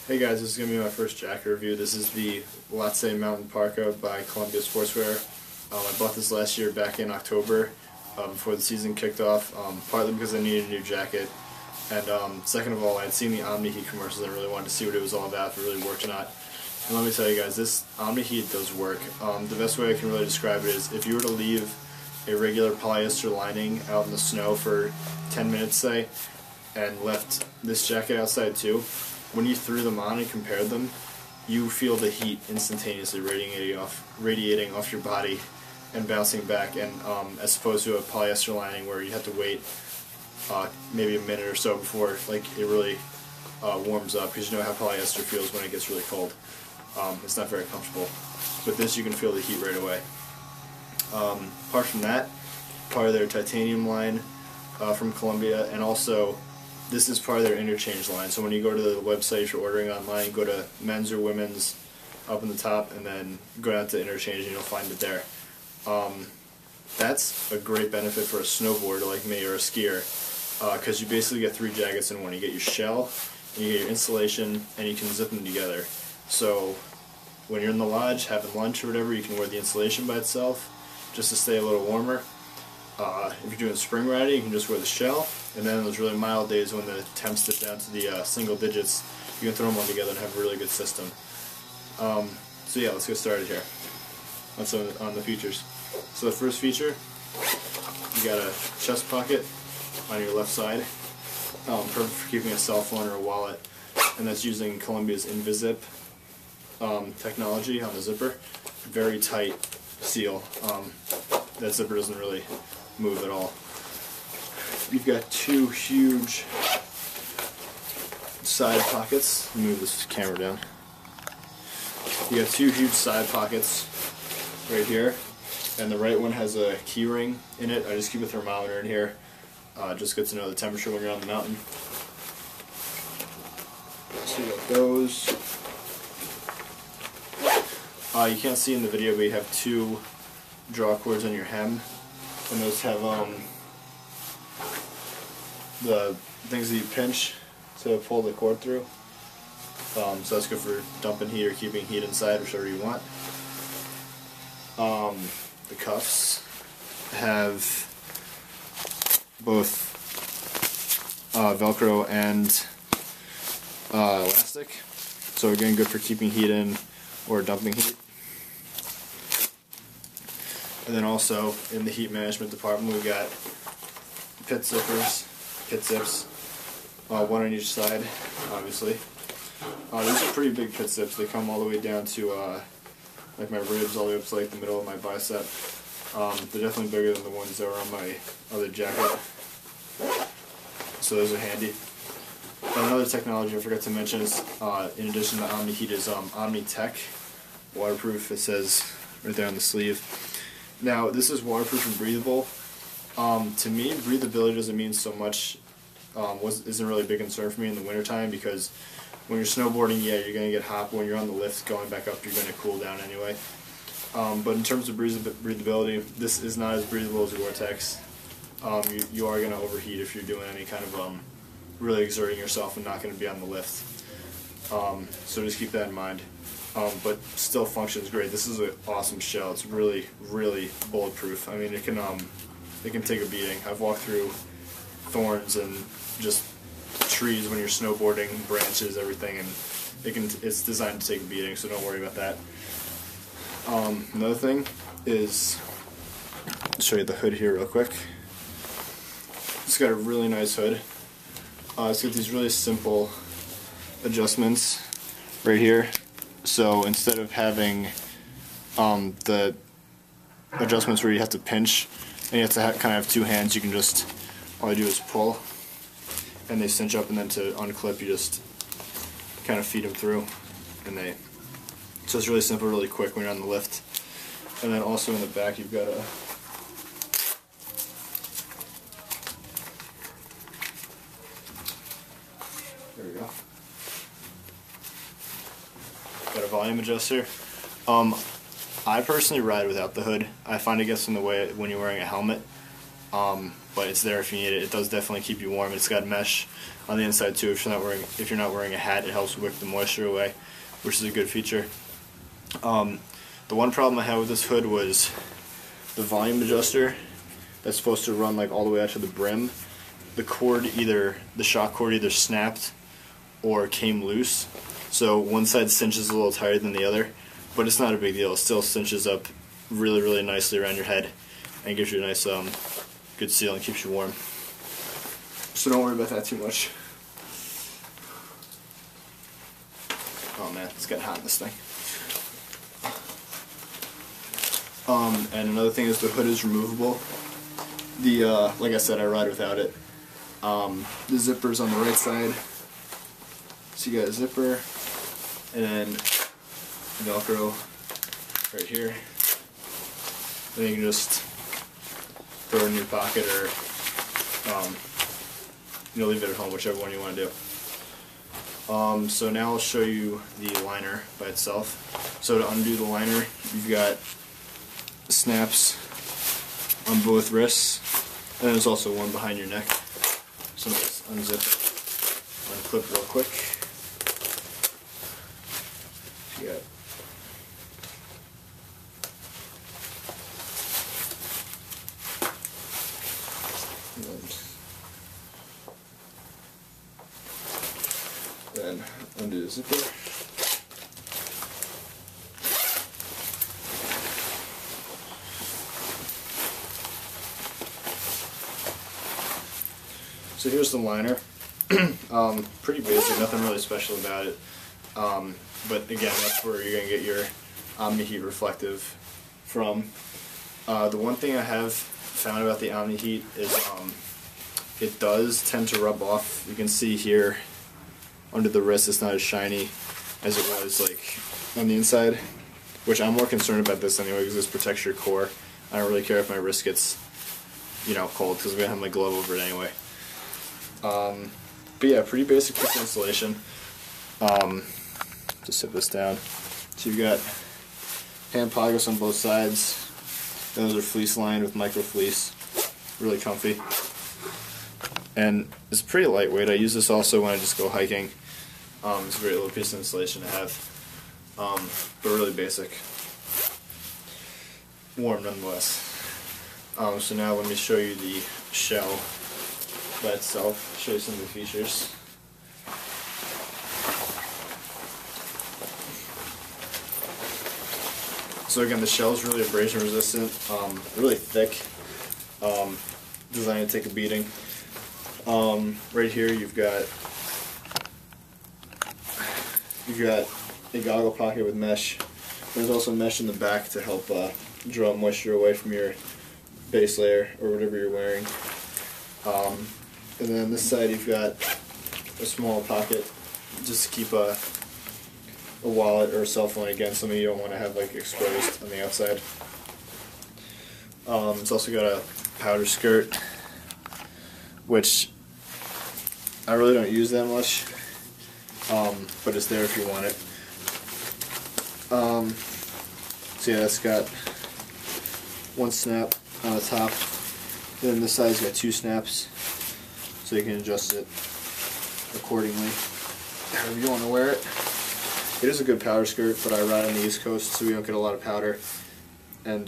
Hey guys, this is going to be my first jacket review. This is the Lhotse Mountain Parka by Columbia Sportswear. I bought this last year back in October before the season kicked off, partly because I needed a new jacket, and second of all, I had seen the Omni-Heat commercials and I really wanted to see what it was all about, if it really worked or not. And let me tell you guys, this Omni-Heat does work. The best way I can really describe it is if you were to leave a regular polyester lining out in the snow for 10 minutes, say, and left this jacket outside too, when you threw them on and compared them, you feel the heat instantaneously radiating off your body and bouncing back, and as opposed to a polyester lining where you have to wait maybe a minute or so before it really warms up, because you know how polyester feels when it gets really cold. It's not very comfortable. With this you can feel the heat right away. Apart from that, part of their titanium line from Columbia, and also this is part of their interchange line. So when you go to the website, if you're ordering online, go to men's or women's up in the top, and then go down to interchange and you'll find it there. That's a great benefit for a snowboarder like me or a skier, because you basically get 3 jackets in one. You get your shell, and you get your insulation, and you can zip them together. So when you're in the lodge having lunch or whatever, you can wear the insulation by itself just to stay a little warmer. If you're doing spring riding, you can just wear the shell, and then in those really mild days when the temps dip down to the single digits, you can throw them all together and have a really good system. So yeah, let's get started here. That's on the features. So the first feature, you got a chest pocket on your left side, perfect for keeping a cell phone or a wallet, and that's using Columbia's Invisip technology on the zipper. Very tight seal. That zipper doesn't really move at all. You've got 2 huge side pockets. Let me move this camera down. You got 2 huge side pockets right here, and the right one has a key ring in it. I just keep a thermometer in here. Just good to know the temperature when you're on the mountain. So you got those. You can't see in the video, but you have 2 draw cords on your hem, and those have the things that you pinch to pull the cord through. So that's good for dumping heat or keeping heat inside, whichever you want. The cuffs have both Velcro and elastic, so again, good for keeping heat in or dumping heat. And then also in the heat management department, we've got pit zippers, pit zips, one on each side, obviously. These are pretty big pit zips. They come all the way down to like my ribs, all the way up to like the middle of my bicep. They're definitely bigger than the ones that were on my other jacket, so those are handy. And another technology I forgot to mention is, in addition to Omni-Heat, is Omni-Tech, waterproof. It says right there on the sleeve. Now, this is waterproof and breathable. To me, breathability doesn't mean so much, isn't really a big concern for me in the wintertime, because when you're snowboarding, yeah, you're going to get hot, but when you're on the lift going back up, you're going to cool down anyway. But in terms of breathability, this is not as breathable as Gore-Tex. You are going to overheat if you're doing any kind of really exerting yourself and not going to be on the lift. So just keep that in mind. But still functions great. This is an awesome shell. It's really, really bulletproof. I mean, it can take a beating. I've walked through thorns and just trees when you're snowboarding, branches, everything, and it's designed to take a beating, so don't worry about that. Another thing is, I'll show you the hood here real quick. It's got a really nice hood. It's got these really simple adjustments right here. So instead of having the adjustments where you have to pinch and you have to kind of have 2 hands, you can just, all you do is pull and they cinch up, and then to unclip you just kind of feed them through, and so it's really simple, really quick when you're on the lift. And then also in the back you've got there we go. Got a volume adjuster. I personally ride without the hood. I find it gets in the way when you're wearing a helmet. but it's there if you need it. It does definitely keep you warm. It's got mesh on the inside too. If you're not wearing a hat, it helps wick the moisture away, which is a good feature. The one problem I had with this hood was the volume adjuster that's supposed to run like all the way out to the brim. The shock cord either snapped or came loose, so one side cinches a little tighter than the other, but it's not a big deal. It still cinches up really, really nicely around your head and gives you a nice good seal and keeps you warm. So don't worry about that too much. Oh man, it's getting hot in this thing. And another thing is the hood is removable. Like I said, I ride without it. The zipper's on the right side. So you got a zipper, and then Velcro right here. Then you can just throw it in your pocket, or leave it at home, whichever one you want to do. So now I'll show you the liner by itself. So to undo the liner, you've got snaps on both wrists, and there's also one behind your neck. So let's unzip it, unclip real quick. You got then undo the zipper. So here's the liner. Pretty basic, nothing really special about it. But again, that's where you're going to get your Omni-Heat reflective from. The one thing I have found about the Omni-Heat is it does tend to rub off. You can see here under the wrist it's not as shiny as it was like on the inside, which I'm more concerned about this anyway because this protects your core. I don't really care if my wrist gets cold because I'm going to have my glove over it anyway. But yeah, pretty basic piece of installation. Just set this down. So you've got hand pockets on both sides. Those are fleece lined with micro fleece. Really comfy. And it's pretty lightweight. I use this also when I just go hiking. It's a great little piece of installation to have. But really basic. Warm nonetheless. So now let me show you the shell by itself, show you some of the features. So again, the shell is really abrasion resistant, really thick, designed to take a beating. Right here you've got a goggle pocket with mesh. There's also mesh in the back to help draw moisture away from your base layer or whatever you're wearing. And then on this side you've got a small pocket just to keep a wallet or a cell phone, again, something you don't want to have like exposed on the outside. It's also got a powder skirt, which I really don't use that much, but it's there if you want it. So yeah, it's got one snap on the top, then this side's got two snaps, so you can adjust it accordingly, however you want to wear it. It is a good powder skirt, but I ride on the East Coast, so we don't get a lot of powder, and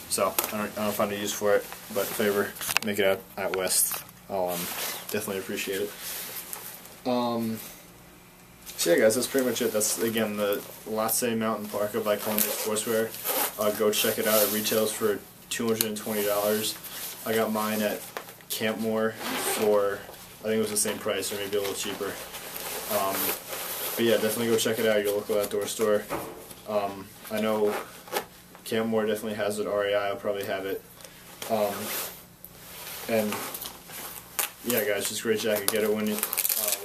so I don't find a use for it. But if I ever make it out West, I'll definitely appreciate it. So yeah, guys, that's pretty much it. That's again the Lhotse Mountain Parka by Columbia Sportswear. Go check it out. It retails for $220. I got mine at Campmore for, I think it was the same price or maybe a little cheaper. But yeah, definitely go check it out at your local outdoor store. I know Campmore definitely has it. REI will probably have it. And yeah, guys, just a great jacket. Get it when you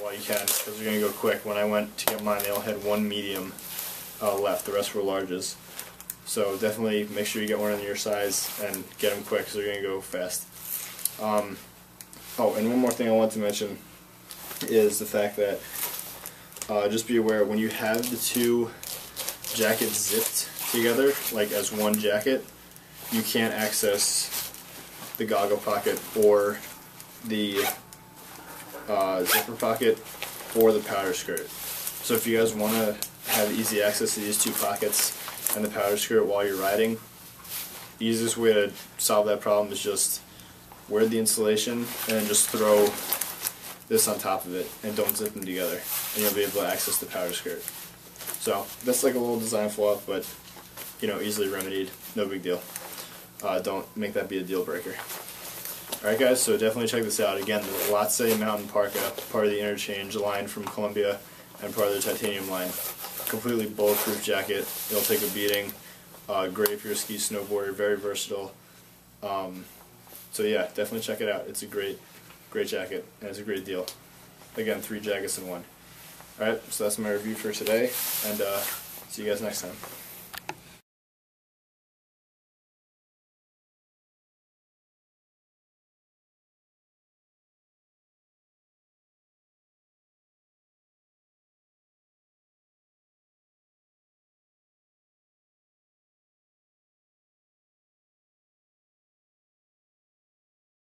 while you can, because you're gonna go quick. When I went to get mine, they only had one medium left. The rest were larges. So definitely make sure you get one in your size and get them quick, because they're gonna go fast. Oh, and one more thing I want to mention is the fact that just be aware when you have the two jackets zipped together, like as one jacket, you can't access the goggle pocket or the zipper pocket or the powder skirt. So if you guys want to have easy access to these two pockets and the powder skirt while you're riding, the easiest way to solve that problem is just wear the insulation and then just throw this on top of it and don't zip them together, and you'll be able to access the powder skirt. So that's like a little design flaw, but you know, easily remedied, no big deal. Don't make that be a deal breaker. Alright guys, so definitely check this out. Again, the Lhotse Mountain Parka, part of the Interchange line from Columbia and part of the titanium line. Completely bulletproof jacket, it'll take a beating. Great if you're a ski snowboarder, very versatile. So yeah, definitely check it out. It's a great jacket, and it's a great deal. Again, 3 jackets in one. Alright, so that's my review for today, and see you guys next time.